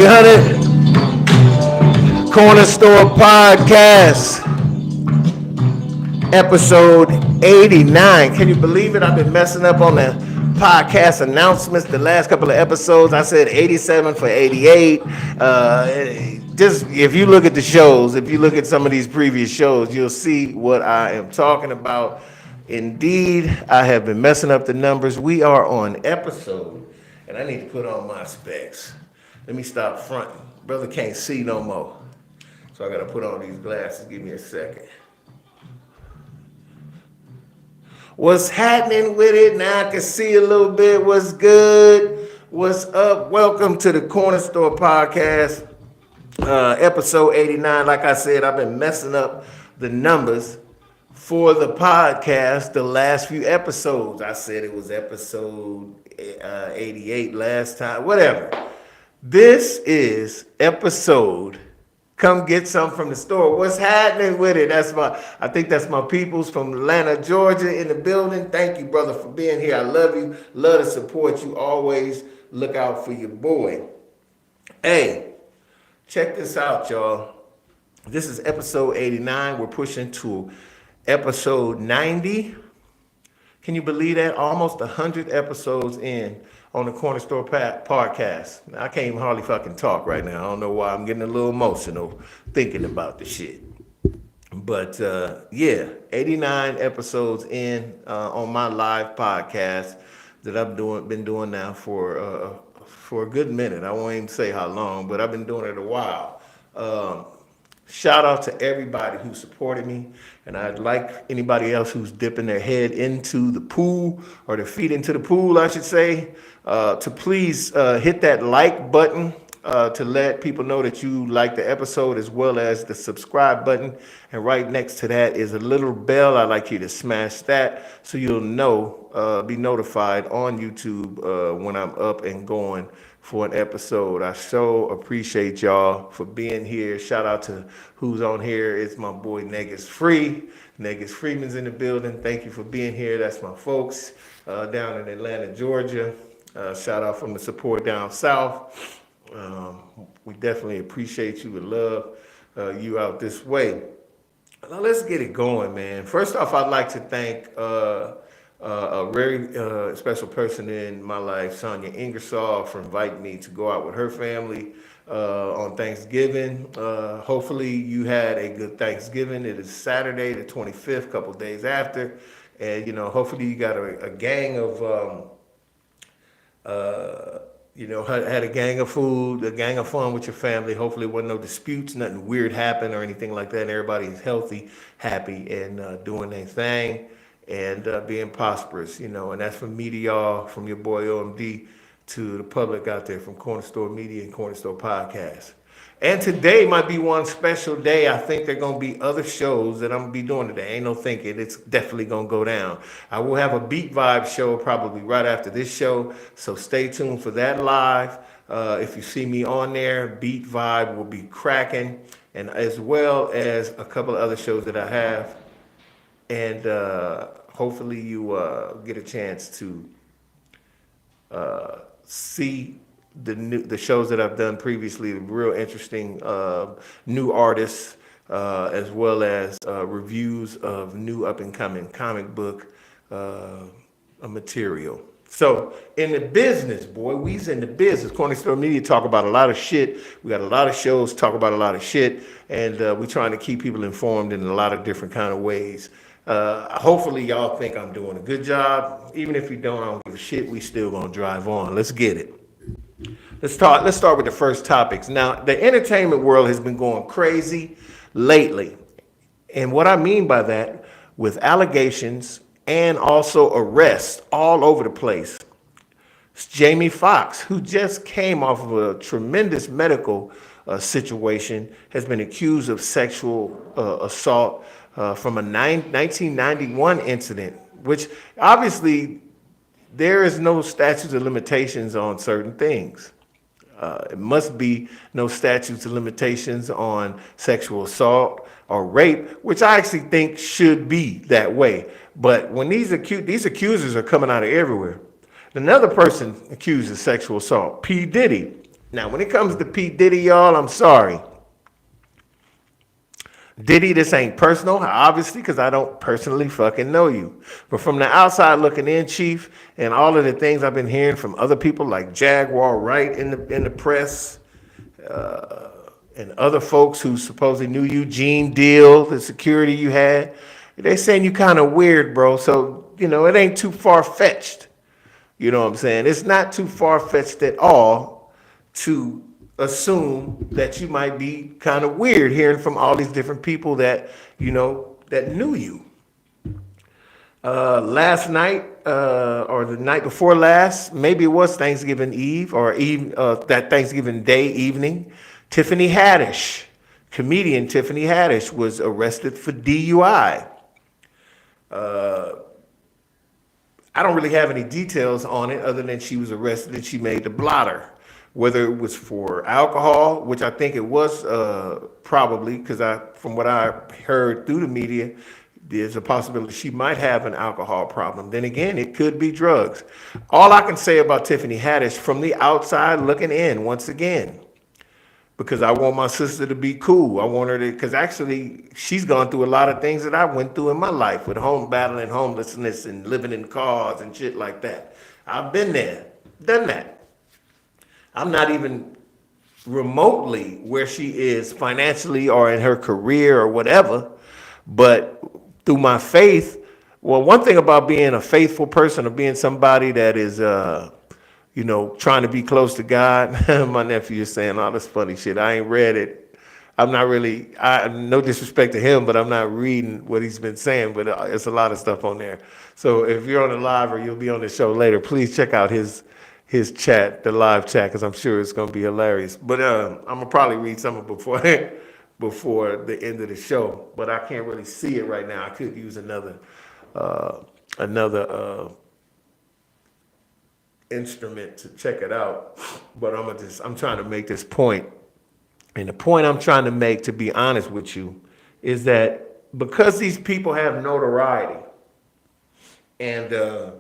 300 Corner Store Podcast, episode 89. Can you believe it? I've been messing up on the podcast announcements the last couple of episodes. I said 87 for 88. Just if you look at the shows, if you look at some of these previous shows, you'll see what I am talking about. Indeed, I have been messing up the numbers. We are on episode, and I need to put on my specs. Let me stop fronting. Brother can't see no more. So I gotta put on these glasses. Give me a second. What's happening with it? Now I can see a little bit. What's good? What's up? Welcome to the Corner Store Podcast, episode 89. Like I said, I've been messing up the numbers for the podcast the last few episodes. I said it was episode 88 last time. Whatever. This is episode. Come get some from the store. What's happening with it? I think that's my peoples from Atlanta, Georgia in the building. Thank you, brother, for being here. I love you. Love to support you. Always look out for your boy. Hey, check this out, y'all. This is episode 89. We're pushing to episode 90. Can you believe that? Almost 100 episodes in on the Corner Store Podcast. I can't even hardly fucking talk right now. I don't know why. I'm getting a little emotional thinking about the shit. But yeah, 89 episodes in on my live podcast that I've been doing now for a good minute. I won't even say how long, but I've been doing it a while. Shout out to everybody who supported me, and I'd like anybody else who's dipping their head into the pool, or their feet into the pool, I should say, to please hit that like button to let people know that you like the episode, as well as the subscribe button. And right next to that is a little bell. I'd like you to smash that so you'll know, be notified on YouTube when I'm up and going for an episode. I so appreciate y'all for being here. Shout out to who's on here. It's my boy Negus Free. Negus Freeman's in the building. Thank you for being here. That's my folks down in Atlanta, Georgia. Shout out from the support down south. We definitely appreciate you and love you out this way. Now let's get it going, man. First off, I'd like to thank a very special person in my life, Sonia Ingersoll, for inviting me to go out with her family on Thanksgiving. Hopefully you had a good Thanksgiving. It is Saturday the 25th, a couple days after. And, you know, hopefully you got a gang of, had a gang of food, a gang of fun with your family. Hopefully there wasn't no disputes, nothing weird happened or anything like that. And everybody's healthy, happy, and doing their thing. And being prosperous, and that's from me to y'all, from your boy OMD to the public out there from Corner Store Media and Corner Store Podcast. And today might be one special day. I think there are going to be other shows that I'm going to be doing today. Ain't no thinking. It's definitely going to go down. I will have a Beat Vibe show probably right after this show, so stay tuned for that live. If you see me on there, Beat Vibe will be cracking, and as well as a couple of other shows that I have. And hopefully you get a chance to see the shows that I've done previously, real interesting new artists, as well as reviews of new up-and-coming comic book material. So in the business, boy, we's in the business. Corner Store Media talk about a lot of shit. We got a lot of shows, talk about a lot of shit, and we're trying to keep people informed in a lot of different kind of ways. Hopefully y'all think I'm doing a good job. Even if you don't, I don't give a shit. We still gonna drive on. Let's get it. Let's start with the first topics. Now, the entertainment world has been going crazy lately. And what I mean by that, with allegations and also arrests all over the place. It's Jamie Foxx, who just came off of a tremendous medical situation, has been accused of sexual assault from a 1991 incident, which obviously there is no statutes of limitations on certain things. It must be no statutes of limitations on sexual assault or rape, which I actually think should be that way. But when these accusers are coming out of everywhere, another person accused of sexual assault, P. Diddy, Now, when it comes to P. Diddy, y'all, I'm sorry. Diddy, this ain't personal, obviously, because I don't personally fucking know you. But from the outside looking in, Chief, and all of the things I've been hearing from other people like Jaguar Wright in the press, and other folks who supposedly knew you, Gene Deal, the security you had, they saying you kind of weird, bro. So, it ain't too far-fetched. You know what I'm saying? It's not too far-fetched at all to assume that you might be kind of weird hearing from all these different people that, that knew you. Last night, or the night before last, maybe it was Thanksgiving Eve or that Thanksgiving Day evening, Tiffany Haddish, comedian Tiffany Haddish, was arrested for DUI. I don't really have any details on it other than she was arrested and she made the blotter. Whether it was for alcohol, which I think it was probably, because from what I heard through the media, there's a possibility she might have an alcohol problem. Then again, it could be drugs. All I can say about Tiffany Haddish from the outside looking in, once again, because I want my sister to be cool. I want her to, because actually she's gone through a lot of things that I went through in my life with battling homelessness and living in cars and shit like that. I've been there, done that. I'm not even remotely where she is financially or in her career or whatever, but through my faith, well, one thing about being a faithful person or being somebody that is, trying to be close to God, my nephew is saying all this funny shit. I ain't read it. I'm not really, no disrespect to him, but I'm not reading what he's been saying, but it's a lot of stuff on there. So if you're on the live or you'll be on the show later, please check out his chat, the live chat, because I'm sure it's going to be hilarious. But I'm going to probably read some of it before the end of the show. But I can't really see it right now. I could use another instrument to check it out. But I'm trying to make this point. And the point I'm trying to make, to be honest with you, is that because these people have notoriety, and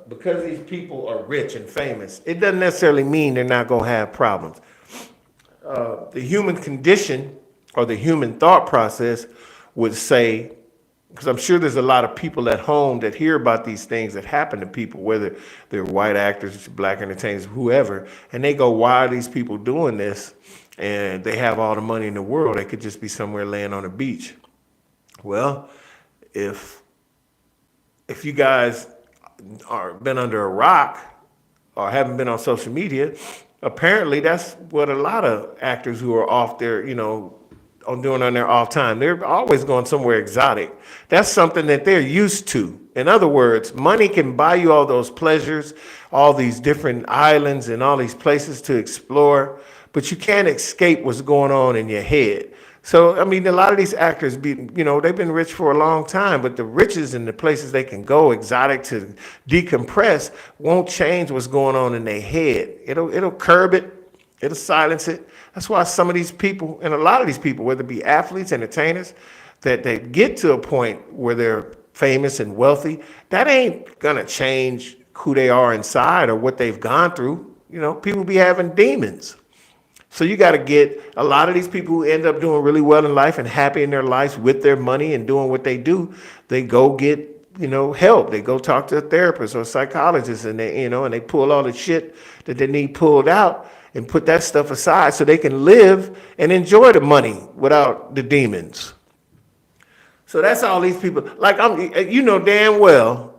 because these people are rich and famous, it doesn't necessarily mean they're not going to have problems. The human condition or the human thought process would say, because I'm sure there's a lot of people at home that hear about these things that happen to people, whether they're white actors, black entertainers, whoever, and they go, why are these people doing this? And they have all the money in the world. They could just be somewhere laying on a beach. Well, if you guys are been under a rock or haven't been on social media, apparently that's what a lot of actors who are off there, doing on their off time. They're always going somewhere exotic. That's something that they're used to. In other words, money can buy you all those pleasures, all these different islands and all these places to explore, but you can't escape what's going on in your head. So, I mean, a lot of these actors, they've been rich for a long time, but the riches and the places they can go, exotic to decompress, won't change what's going on in their head. It'll curb it. It'll silence it. That's why some of these people, and a lot of these people, whether it be athletes, entertainers, that they get to a point where they're famous and wealthy, that ain't gonna change who they are inside or what they've gone through. People be having demons. So you got to get a lot of these people who end up doing really well in life and happy in their lives with their money and doing what they do. They go get, help. They go talk to a therapist or a psychologist, and they pull all the shit that they need pulled out and put that stuff aside so they can live and enjoy the money without the demons. So that's all these people. Like, damn well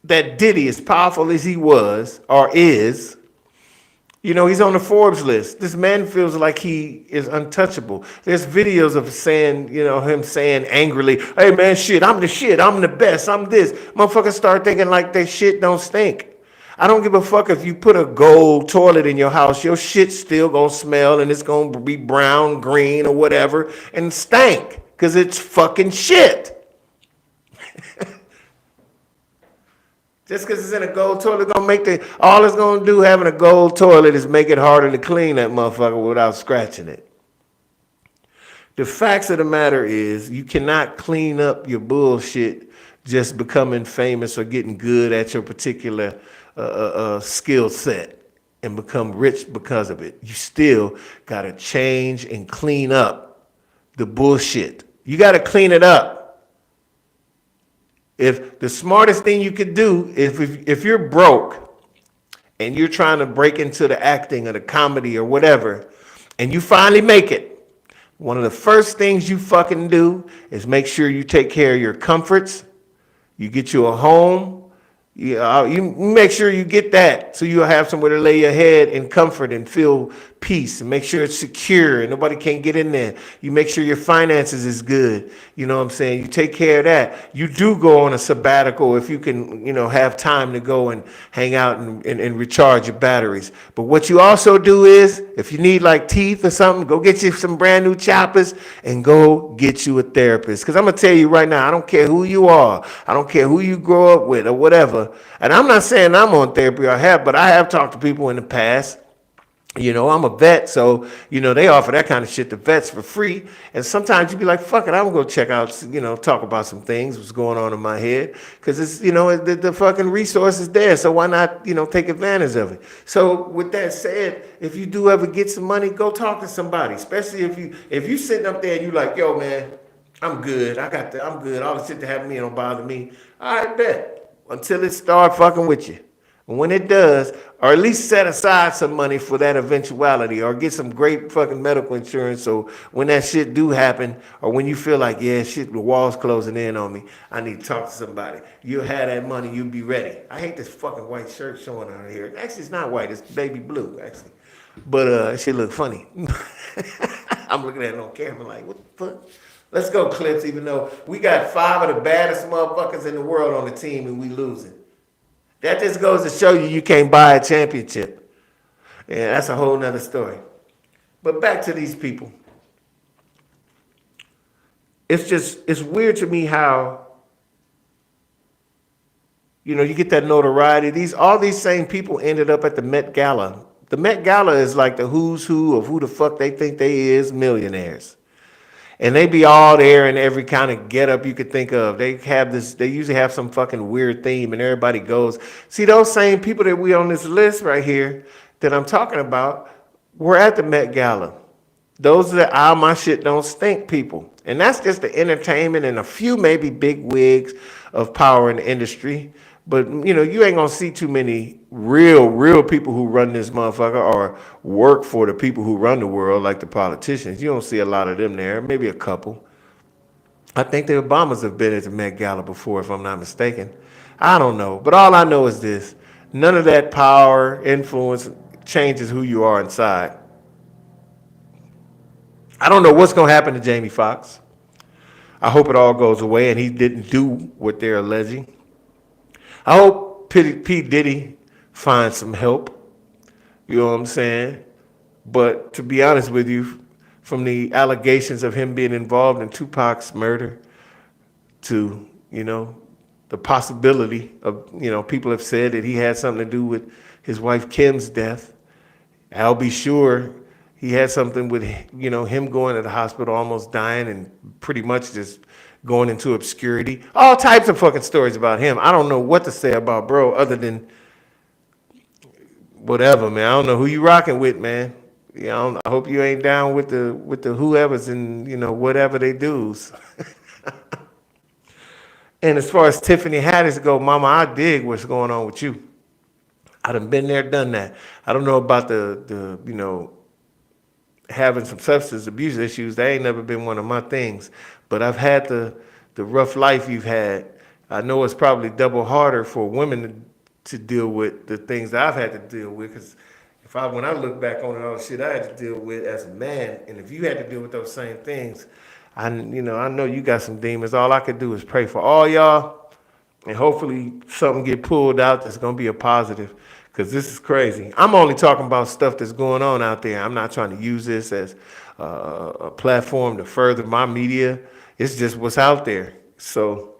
that Diddy, as powerful as he was or is, he's on the Forbes list. This man feels like he is untouchable. There's videos of him saying angrily, hey man, shit, I'm the shit, I'm the best, I'm this. Motherfuckers start thinking like their shit don't stink. I don't give a fuck if you put a gold toilet in your house, your shit's still gonna smell and it's gonna be brown, green, or whatever, and stank, because it's fucking shit. Just because it's in a gold toilet gonna make all it's gonna do having a gold toilet is make it harder to clean that motherfucker without scratching it. The facts of the matter is you cannot clean up your bullshit just becoming famous or getting good at your particular skill set. and become rich because of it. You still got to change and clean up the bullshit. You got to clean it up. If the smartest thing you could do, if you're broke and you're trying to break into the acting or the comedy or whatever, and you finally make it, one of the first things you fucking do is make sure you take care of your comforts. You get you a home. You make sure you get that so you'll have somewhere to lay your head in comfort and feel peace, and make sure it's secure and nobody can't get in there. You make sure your finances is good. You know what I'm saying? You take care of that. You do go on a sabbatical if you can, have time to go and hang out and recharge your batteries. But what you also do is, if you need like teeth or something, go get you some brand new choppers and go get you a therapist. Because I'm going to tell you right now, I don't care who you are. I don't care who you grow up with or whatever. And I'm not saying I'm on therapy or have, but I have talked to people in the past. I'm a vet, so, they offer that kind of shit to vets for free. And sometimes you be like, fuck it, I'm going to go check out, talk about some things, what's going on in my head. Because it's, the fucking resource is there. So why not, take advantage of it? So with that said, if you do ever get some money, go talk to somebody. Especially if you sitting up there and you like, yo, man, I'm good. I'm good. All the shit that happened to me don't bother me. I bet. Until it start fucking with you. And when it does, or at least set aside some money for that eventuality, or get some great fucking medical insurance, so when that shit do happen, or when you feel like, yeah, shit, the wall's closing in on me, I need to talk to somebody. You'll have that money, you'll be ready. I hate this fucking white shirt showing out here. Actually, it's not white, it's baby blue, actually. But it shit look funny. I'm looking at it on camera like, what the fuck? Let's go, Clips, even though we got 5 of the baddest motherfuckers in the world on the team and we losing. That just goes to show you can't buy a championship. Yeah, that's a whole nother story. But back to these people. It's weird to me how, you get that notoriety. All these same people ended up at the Met Gala. The Met Gala is like the who's who of who the fuck they think they is millionaires. And they be all there in every kind of getup you could think of. They usually have some fucking weird theme and everybody goes. See, those same people that we on this list right here that I'm talking about were at the Met Gala. Those are the my shit don't stink people. And that's just the entertainment and a few maybe big wigs of power in the industry. But, you ain't going to see too many real people who run this motherfucker or work for the people who run the world, like the politicians. You don't see a lot of them there, maybe a couple. I think the Obamas have been at the Met Gala before, if I'm not mistaken. I don't know. But all I know is this. None of that power, influence changes who you are inside. I don't know what's going to happen to Jamie Foxx. I hope it all goes away and he didn't do what they're alleging. I hope P. Diddy finds some help. You know what I'm saying? But to be honest with you, from the allegations of him being involved in Tupac's murder to, the possibility of, people have said that he had something to do with his wife Kim's death. I'll be sure he had something with, him going to the hospital almost dying and pretty much just going into obscurity. All types of fucking stories about him. I don't know what to say about bro other than whatever, man. I don't know who you rocking with, man. I hope you ain't down with the whoever's and, whatever they do. And as far as Tiffany Haddish go, mama, I dig what's going on with you. I done been there, done that. I don't know about the having some substance abuse issues. That ain't never been one of my things. But I've had the rough life you've had. I know it's probably double harder for women to deal with the things that I've had to deal with. Because when I look back on it, all the shit I had to deal with as a man, and if you had to deal with those same things, I know you got some demons. All I could do is pray for all y'all, and hopefully something get pulled out that's gonna be a positive. Because this is crazy. I'm only talking about stuff that's going on out there. I'm not trying to use this as a platform to further my media. It's just what's out there. So,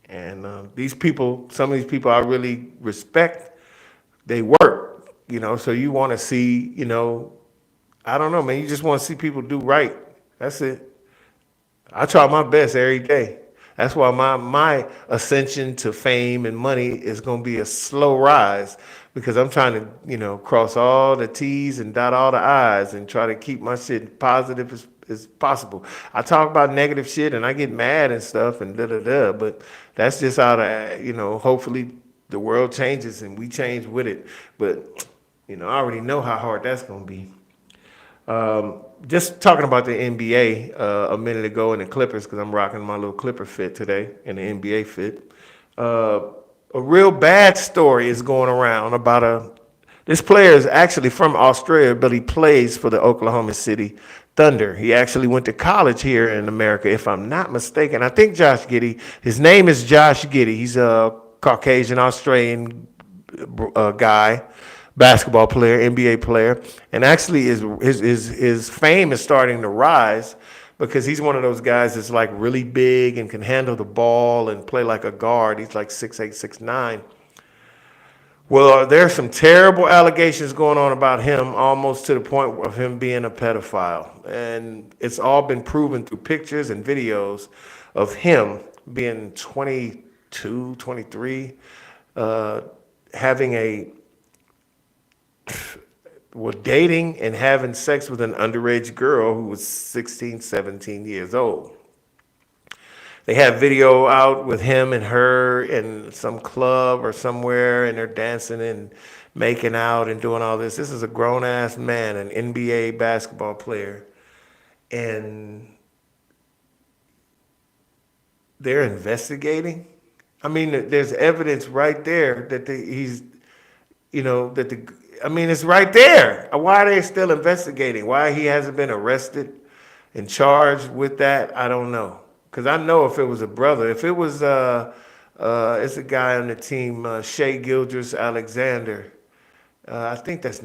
and these people, some of these people I really respect, they work, so you want to see, I don't know, man, you just want to see people do right. That's it. I try my best every day. That's why my ascension to fame and money is going to be a slow rise because I'm trying to, cross all the T's and dot all the I's and try to keep my shit positive as possible. I talk about negative shit and I get mad and stuff and da da da, but that's just how hopefully the world changes and we change with it. But, I already know how hard that's going to be. Just talking about the NBA a minute ago and the Clippers, because I'm rocking my little Clipper fit today and the NBA fit. A real bad story is going around about this player is actually from Australia, but he plays for the Oklahoma City Thunder. He actually went to college here in America, if I'm not mistaken. I think Josh Giddey. His name is Josh Giddey. He's a Caucasian Australian guy, basketball player, NBA player, and actually his fame is starting to rise because he's one of those guys that's like really big and can handle the ball and play like a guard. He's like 6'8", 6'9". Well, there's some terrible allegations going on about him, almost to the point of him being a pedophile, and it's all been proven through pictures and videos of him being 22, 23, having dating and having sex with an underage girl who was 16, 17 years old. They have video out with him and her in some club or somewhere, and they're dancing and making out and doing all this. This is a grown-ass man, an NBA basketball player, and they're investigating. I mean, there's evidence right there that it's right there. Why are they still investigating? Why he hasn't been arrested and charged with that, I don't know. Because I know if it was a brother, if it was, it's a guy on the team, Shea Gilgeous-Alexander. I think that's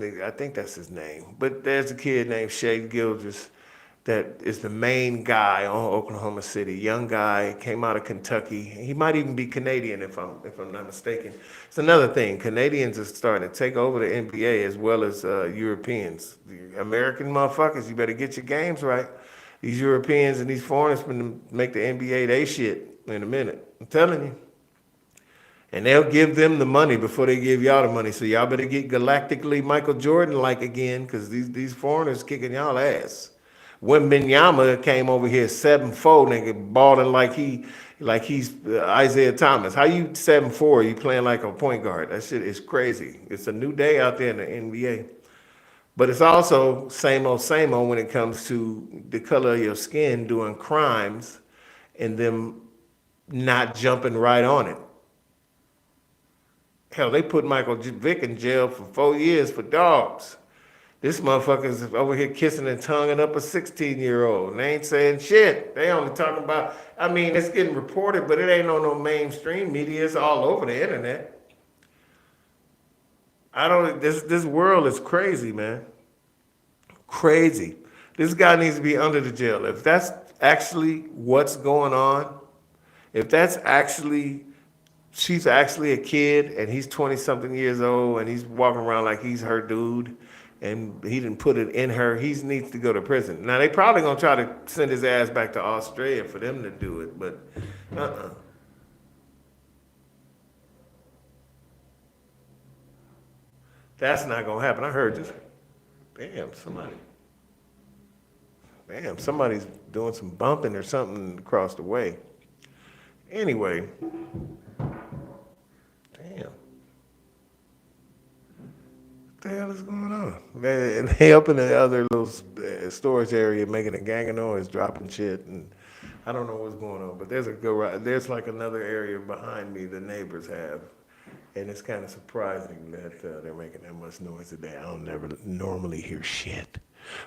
his name. But there's a kid named Shea Gilgeous that is the main guy on Oklahoma City. Young guy, came out of Kentucky. He might even be Canadian if I'm not mistaken. It's another thing. Canadians are starting to take over the NBA as well as Europeans. The American motherfuckers, you better get your games right. These Europeans and these foreigners going to make the NBA they shit in a minute. I'm telling you. And they'll give them the money before they give y'all the money. So y'all better get galactically Michael Jordan-like again, because these foreigners kicking y'all ass. Wembanyama came over here 7'4", nigga, balling like he's Isaiah Thomas. How you 7'4"? You playing like a point guard? That shit is crazy. It's a new day out there in the NBA. But it's also same old when it comes to the color of your skin doing crimes and them not jumping right on it. Hell, they put Michael Vick in jail for 4 years for dogs. This motherfucker's over here kissing and tonguing up a 16-year-old. And they ain't saying shit. They only talking about, it's getting reported, but it ain't on no mainstream media. It's all over the internet. This world is crazy, man. Crazy. This guy needs to be under the jail. If that's actually what's going on, if she's actually a kid and he's 20-something years old and he's walking around like he's her dude and he didn't put it in her, he needs to go to prison. Now, they probably going to try to send his ass back to Australia for them to do it, but That's not going to happen. I heard this. Somebody's doing some bumping or something across the way. Anyway, what the hell is going on? And they up in the other little storage area making a gang of noise, dropping shit, and I don't know what's going on. But there's like another area behind me the neighbors have, and it's kind of surprising that they're making that much noise today. I don't never normally hear shit.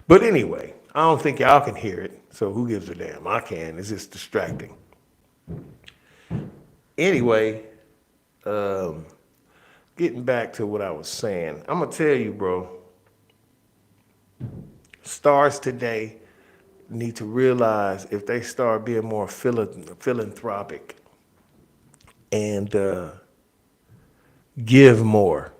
But anyway, I don't think y'all can hear it, so who gives a damn? I can. It's just distracting. Anyway, getting back to what I was saying, I'm going to tell you, bro, stars today need to realize if they start being more philanthropic and give more.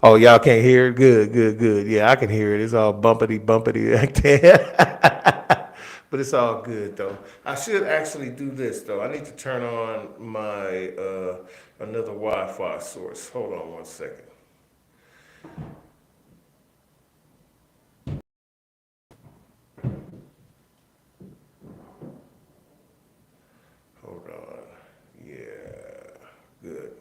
Oh, y'all can't hear it? Good. Yeah, I can hear it. It's all bumpity back there. But it's all good though. I should actually do this though. I need to turn on my another Wi-Fi source. Hold on one second. Hold on. Yeah, good.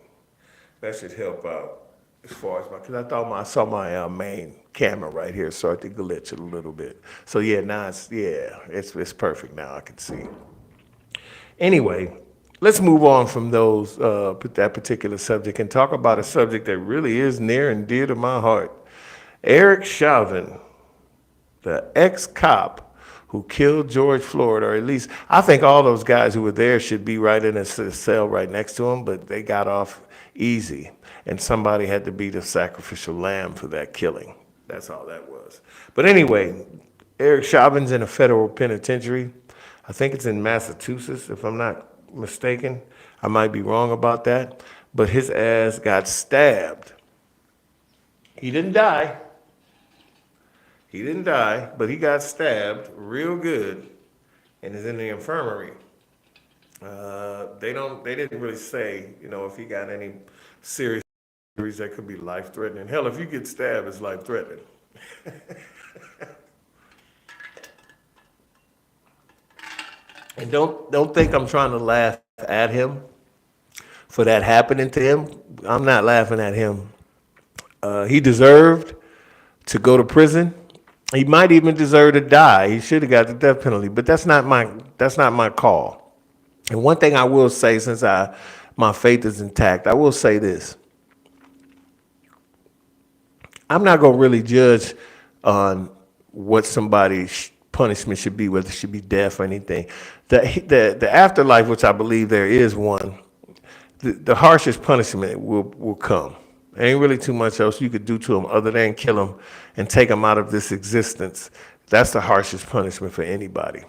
That should help out as far as because I saw my main camera right here start to glitch a little bit. So yeah, now it's perfect now. I can see. Anyway, let's move on from those that particular subject and talk about a subject that really is near and dear to my heart. Eric Chauvin, the ex-cop who killed George Floyd, or at least I think all those guys who were there should be right in a cell right next to him, but they got off easy. And somebody had to be the sacrificial lamb for that killing. That's all that was. But anyway, Eric Chauvin's in a federal penitentiary. I think it's in Massachusetts, if I'm not mistaken. I might be wrong about that. But his ass got stabbed. He didn't die. He didn't die, but he got stabbed real good and is in the infirmary. They didn't really say, if he got any serious injuries that could be life-threatening. Hell, if you get stabbed, it's life-threatening. And don't think I'm trying to laugh at him for that happening to him. I'm not laughing at him. He deserved to go to prison. He might even deserve to die. He should have got the death penalty, but that's not my call. And one thing I will say, since my faith is intact, I will say this. I'm not going to really judge on what somebody's punishment should be, whether it should be death or anything. The afterlife, which I believe there is one, the harshest punishment will come. There ain't really too much else you could do to them other than kill them and take them out of this existence. That's the harshest punishment for anybody.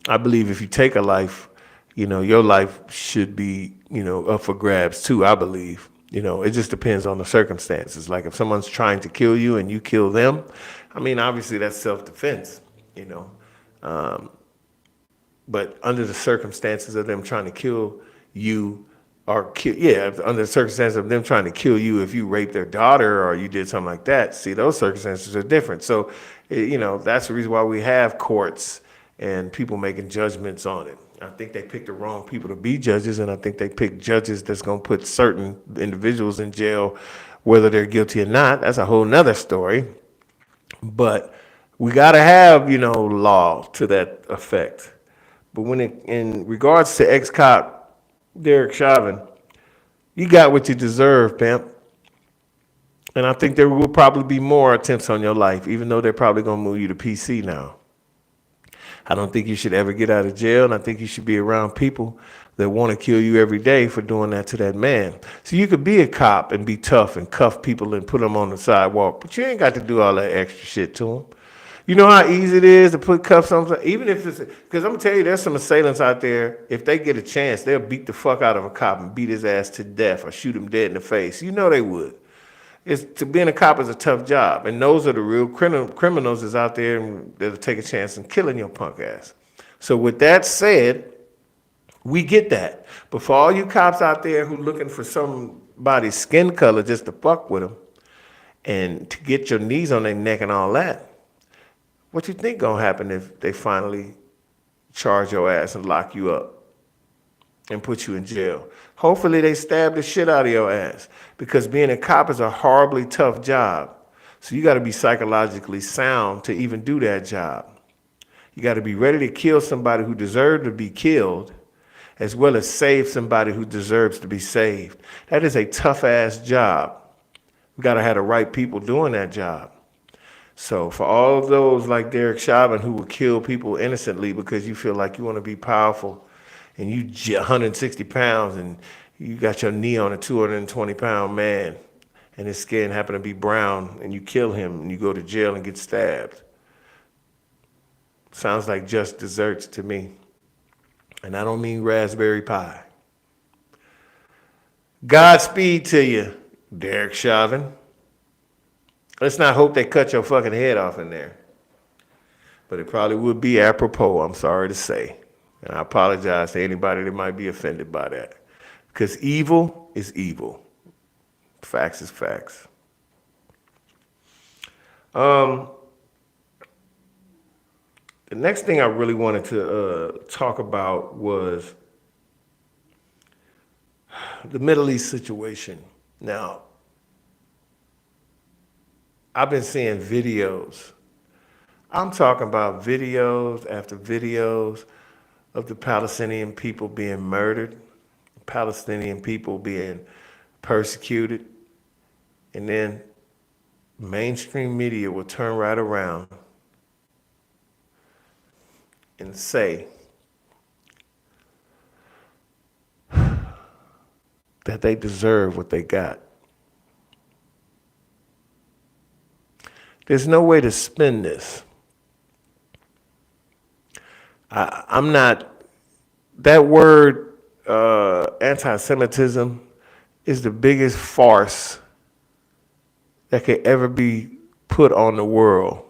I believe if you take a life, your life should be, up for grabs too, I believe. It just depends on the circumstances. Like if someone's trying to kill you and you kill them, I mean, obviously that's self-defense, but under the circumstances of them trying to kill you, under the circumstances of them trying to kill you, if you raped their daughter or you did something like that, see, those circumstances are different. So, that's the reason why we have courts and people making judgments on it. I think they picked the wrong people to be judges, and I think they picked judges that's going to put certain individuals in jail, whether they're guilty or not. That's a whole nother story. But we got to have, law to that effect. But in regards to ex-cop Derek Chauvin, you got what you deserve, pimp. And I think there will probably be more attempts on your life, even though they're probably going to move you to PC now. I don't think you should ever get out of jail, and I think you should be around people that want to kill you every day for doing that to that man. So you could be a cop and be tough and cuff people and put them on the sidewalk, but you ain't got to do all that extra shit to them. You know how easy it is to put cuffs on, even if it's, because I'm going to tell you, there's some assailants out there, if they get a chance, they'll beat the fuck out of a cop and beat his ass to death or shoot him dead in the face. They would. Being a cop is a tough job, and those are the real criminals that's out there and that'll take a chance in killing your punk ass. So with that said, we get that. But for all you cops out there who looking for somebody's skin color just to fuck with them and to get your knees on their neck and all that, what you think gonna happen if they finally charge your ass and lock you up and put you in jail? Hopefully they stab the shit out of your ass, because being a cop is a horribly tough job. So you got to be psychologically sound to even do that job. You got to be ready to kill somebody who deserves to be killed, as well as save somebody who deserves to be saved. That is a tough ass job. We got to have the right people doing that job. So for all of those like Derek Chauvin who will kill people innocently because you feel like you want to be powerful, and you 160 pounds and you got your knee on a 220-pound man and his skin happen to be brown, and you kill him and you go to jail and get stabbed. Sounds like just desserts to me. And I don't mean raspberry pie. Godspeed to you, Derek Chauvin. Let's not hope they cut your fucking head off in there. but it probably would be apropos, I'm sorry to say. And I apologize to anybody that might be offended by that. Because evil is evil. Facts is facts. The next thing I really wanted to talk about was the Middle East situation. Now, I've been seeing videos. I'm talking about videos after videos of the Palestinian people being murdered, Palestinian people being persecuted, and then mainstream media will turn right around and say that they deserve what they got. There's no way to spin this. I'm not, that word anti-Semitism is the biggest farce that could ever be put on the world.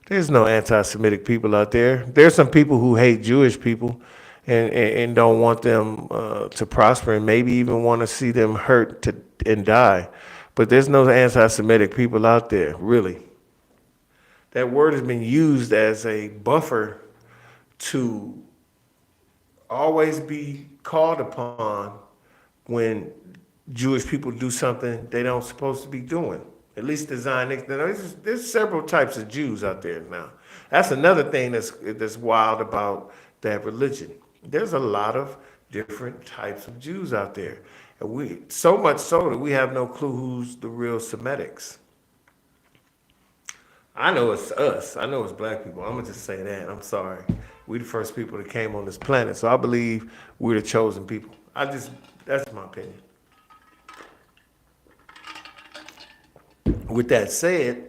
There's no anti-Semitic people out there. There's some people who hate Jewish people and don't want them to prosper and maybe even want to see them hurt and die. But there's no anti-Semitic people out there, really. That word has been used as a buffer to always be called upon when Jewish people do something they don't supposed to be doing. At least the Zionists. There's several types of Jews out there now. That's another thing that's wild about that religion. There's a lot of different types of Jews out there. And so much so that we have no clue who's the real Semitics. I know it's us. I know it's black people. I'm going to just say that. I'm sorry. We're the first people that came on this planet. So I believe we're the chosen people. That's my opinion. With that said,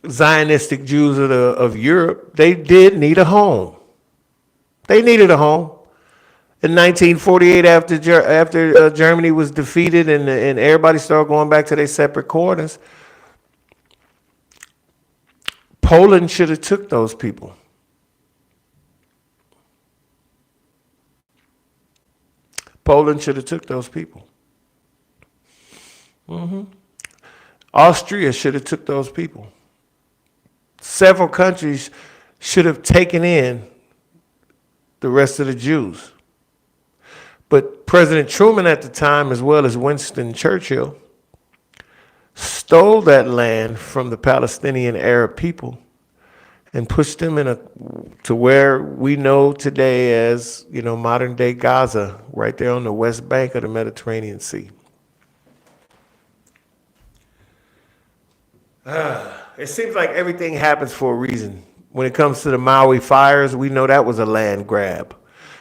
Zionistic Jews of Europe, they did need a home. They needed a home. In 1948, after Germany was defeated and everybody started going back to their separate quarters, Poland should have took those people. Poland should have took those people. Austria should have took those people. Several countries should have taken in the rest of the Jews. But President Truman at the time, as well as Winston Churchill, stole that land from the Palestinian Arab people and pushed them to where we know today as, modern day Gaza, right there on the west bank of the Mediterranean Sea. It seems like everything happens for a reason. When it comes to the Maui fires, we know that was a land grab.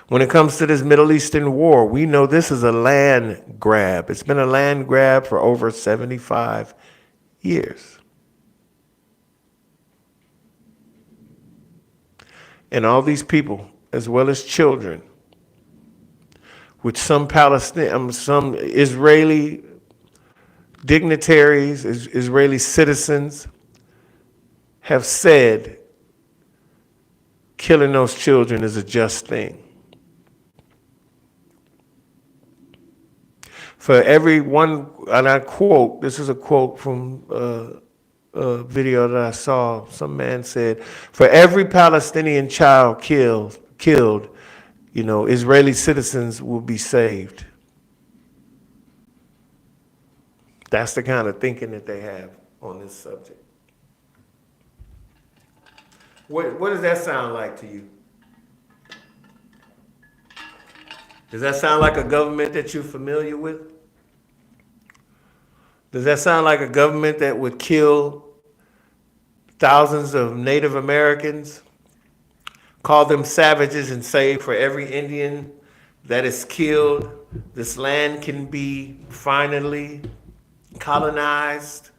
When it comes to this Middle Eastern war, we know this is a land grab. It's been a land grab for over 75 years. And all these people, as well as children, with some Israeli dignitaries, Israeli citizens, have said killing those children is a just thing. For every one, and I quote, this is a quote from a video that I saw, some man said, for every Palestinian child killed, Israeli citizens will be saved. That's the kind of thinking that they have on this subject. What does that sound like to you? Does that sound like a government that you're familiar with? Does that sound like a government that would kill thousands of Native Americans, call them savages, and say for every Indian that is killed, this land can be finally colonized,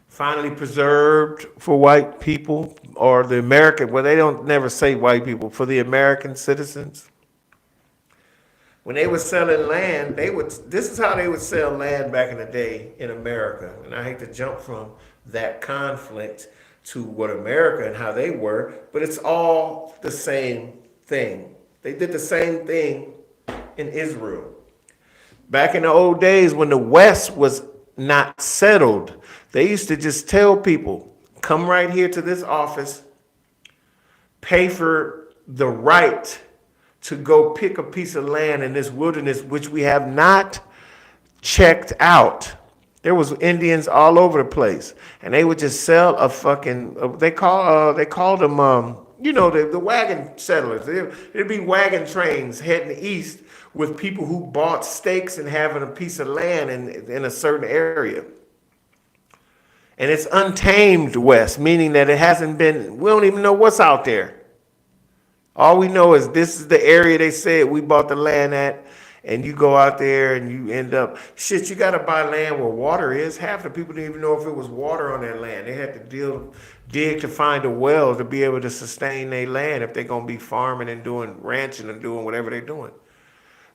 finally preserved for white people, or the American, well, they don't never say white people, for the American citizens? When they were selling land, this is how they would sell land back in the day in America. And I hate to jump from that conflict to what America and how they were, but it's all the same thing. They did the same thing in Israel. Back in the old days when the West was not settled, they used to just tell people, come right here to this office, pay for the right to go pick a piece of land in this wilderness, which we have not checked out. There was Indians all over the place, and they would just sell a fucking. They called them the wagon settlers. There'd be wagon trains heading east with people who bought stakes and having a piece of land in a certain area. And it's untamed West, meaning that it hasn't been. We don't even know what's out there. All we know is this is the area they said we bought the land at, and you go out there and you end up, you got to buy land where water is. Half the people didn't even know if it was water on that land. They had to dig to find a well to be able to sustain their land if they're going to be farming and doing ranching and doing whatever they're doing.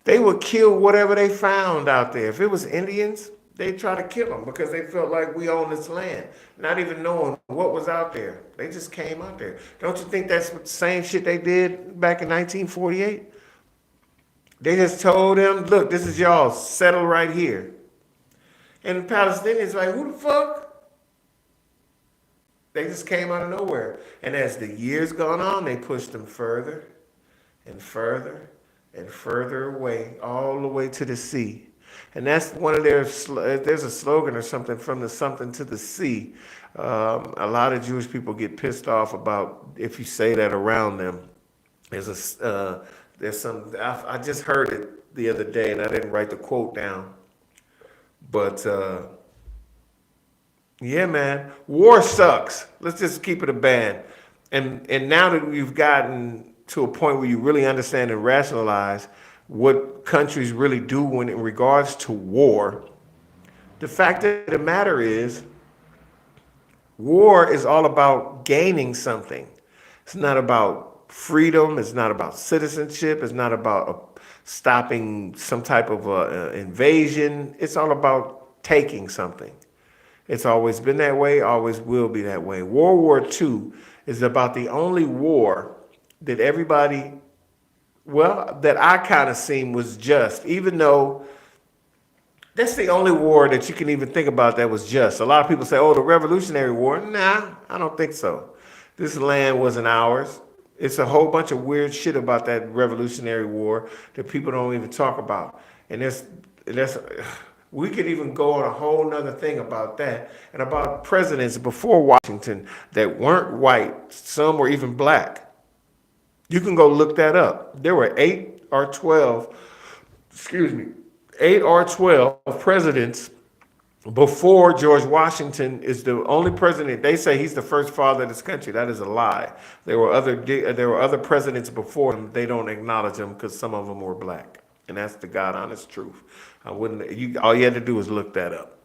They would kill whatever they found out there. If it was Indians, they try to kill them because they felt like we own this land, not even knowing what was out there. They just came out there. Don't you think that's the same shit they did back in 1948? They just told them, look, this is y'all, settle right here. And the Palestinians like, who the fuck? They just came out of nowhere. And as the years gone on, they pushed them further and further and further away, all the way to the sea. And that's one of there's a slogan or something, from the something to the sea. A lot of Jewish people get pissed off about if you say that around them. There's some, I just heard it the other day and I didn't write the quote down. But yeah, man, war sucks. Let's just keep it a band. And now that we've gotten to a point where you really understand and rationalize what countries really do when in regards to war, the fact of the matter is, war is all about gaining something. It's not about freedom. It's not about citizenship. It's not about stopping some type of invasion. It's all about taking something. It's always been that way, always will be that way. World War II is about the only war that everybody, that I kind of seen was just, even though that's the only war that you can even think about that was just. A lot of people say, oh, the Revolutionary War. Nah, I don't think so. This land wasn't ours. It's a whole bunch of weird shit about that Revolutionary War that people don't even talk about. And we could even go on a whole nother thing about that and about presidents before Washington that weren't white. Some were even black. You can go look that up. There were 8 or 12 presidents before George Washington is the only president. They say he's the first father of this country. That is a lie. There were other presidents before him. They don't acknowledge them because some of them were black. And that's the God honest truth. All you had to do was look that up.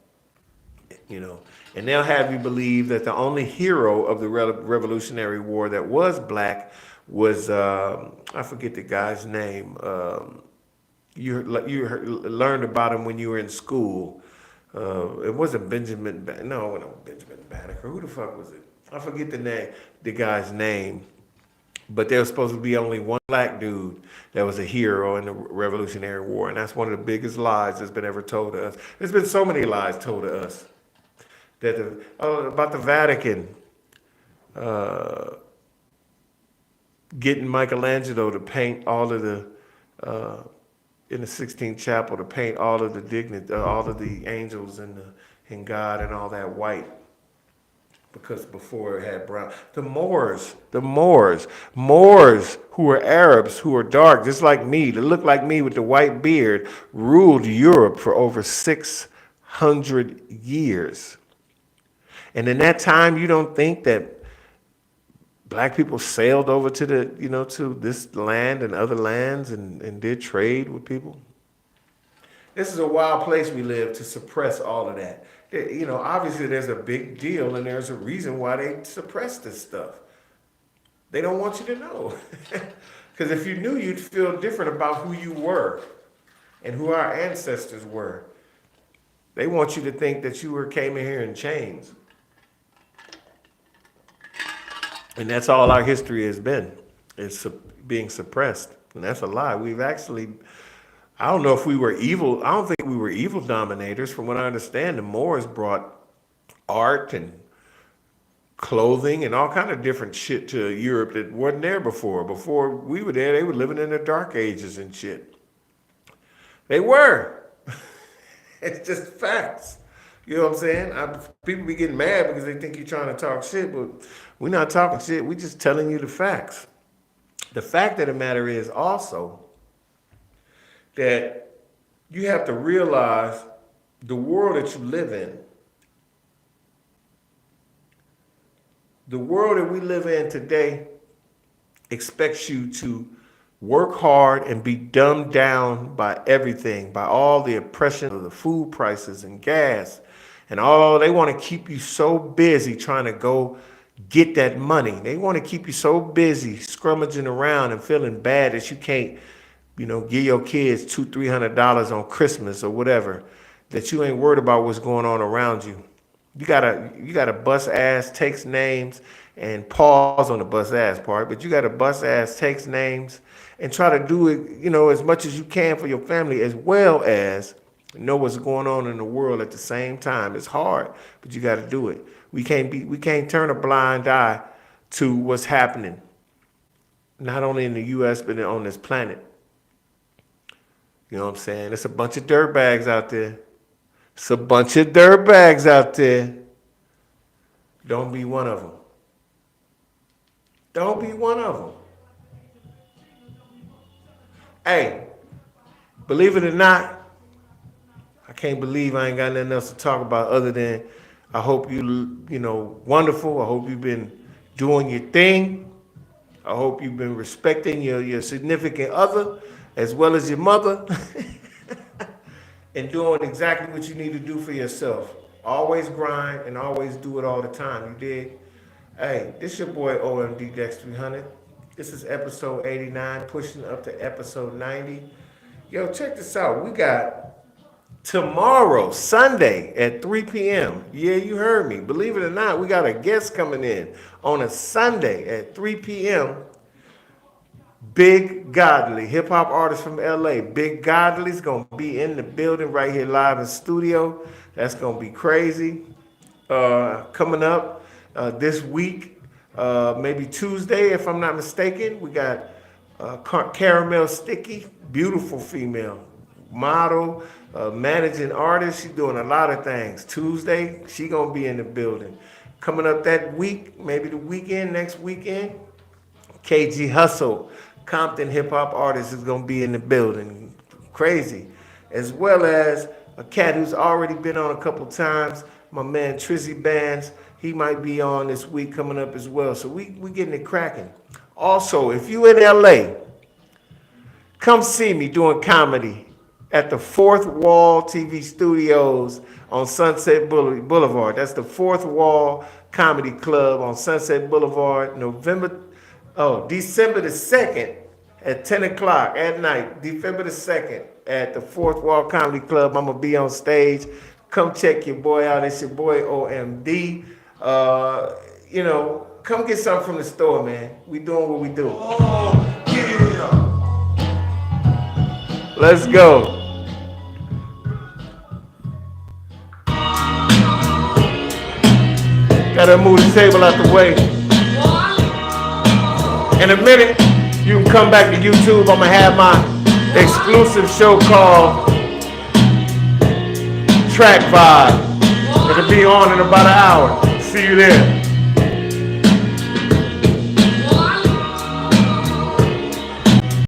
And they'll have you believe that the only hero of the Revolutionary War that was black was, I forget the guy's name. You learned about him when you were in school. It wasn't Benjamin Banneker. Who the fuck was it? I forget the guy's name. But there was supposed to be only one black dude that was a hero in the Revolutionary War. And that's one of the biggest lies that's been ever told to us. There's been so many lies told to us. About the Vatican. Getting Michelangelo to paint all of the, in the Sistine Chapel, to paint all of the angels and God and all that white. Because before it had brown. The Moors who were Arabs, who were dark, just like me, that looked like me with the white beard, ruled Europe for over 600 years. And in that time, you don't think that black people sailed over to to this land and other lands and did trade with people? This is a wild place we live to suppress all of that. Obviously there's a big deal and there's a reason why they suppress this stuff. They don't want you to know. Because if you knew, you'd feel different about who you were. and who our ancestors were. They want you to think that came in here in chains. And that's all our history has been. It's being suppressed. And that's a lie. I don't know if we were evil. I don't think we were evil dominators. From what I understand, the Moors brought art and clothing and all kind of different shit to Europe that wasn't there before. Before we were there, they were living in the dark ages and shit. They were. It's just facts. You know what I'm saying? People be getting mad because they think you're trying to talk shit, but we're not talking shit. We're just telling you the facts. The fact of the matter is also that you have to realize the world that you live in, the world that we live in today expects you to work hard and be dumbed down by everything, by all the oppression of the food prices and gas and all. They want to keep you so busy trying to go get that money. They want to keep you so busy scrummaging around and feeling bad that you can't, give your kids $200-$300 on Christmas or whatever, that you ain't worried about what's going on around you. You gotta bust ass, takes names, and pause on the bust ass part, but you gotta bust ass, takes names, and try to do it, as much as you can for your family, as well as know what's going on in the world at the same time. It's hard, but you gotta do it. We can't turn a blind eye to what's happening, not only in the US, but on this planet. You know what I'm saying? It's a bunch of dirtbags out there. It's a bunch of dirtbags out there. Don't be one of them. Don't be one of them. Hey, believe it or not, I can't believe I ain't got nothing else to talk about other than I hope wonderful. I hope you've been doing your thing. I hope you've been respecting your significant other as well as your mother. And doing exactly what you need to do for yourself. Always grind and always do it all the time. You dig? Hey, this your boy OMD-300. This is episode 89, pushing up to episode 90. Yo, check this out. We got tomorrow, Sunday at 3 p.m. Yeah, you heard me. Believe it or not, we got a guest coming in on a Sunday at 3 p.m. Big Godly, hip-hop artist from LA. Big Godly's going to be in the building right here live in studio. That's going to be crazy. Coming up this week, maybe Tuesday, if I'm not mistaken, we got Caramel Sticky, beautiful female, model, managing artist. She's doing a lot of things. Tuesday, she going to be in the building. Coming up that week, maybe the weekend, next weekend, KG Hustle, Compton hip-hop artist, is going to be in the building. Crazy. As well as a cat who's already been on a couple times, my man Trizzy Bands. He might be on this week coming up as well. So we getting it cracking. Also, if you in LA, come see me doing comedy at the Fourth Wall TV Studios on Sunset Boulevard. That's the Fourth Wall Comedy Club on Sunset Boulevard, December the 2nd at 10 o'clock at night. December the 2nd at the Fourth Wall Comedy Club. I'm going to be on stage. Come check your boy out. It's your boy OMD. Come get something from the store, man. We doing what we do. Oh, yeah. Let's go. Gotta move the table out the way. In a minute, you can come back to YouTube. I'm gonna have my exclusive show called Track Vibe. It'll be on in about an hour. See you there.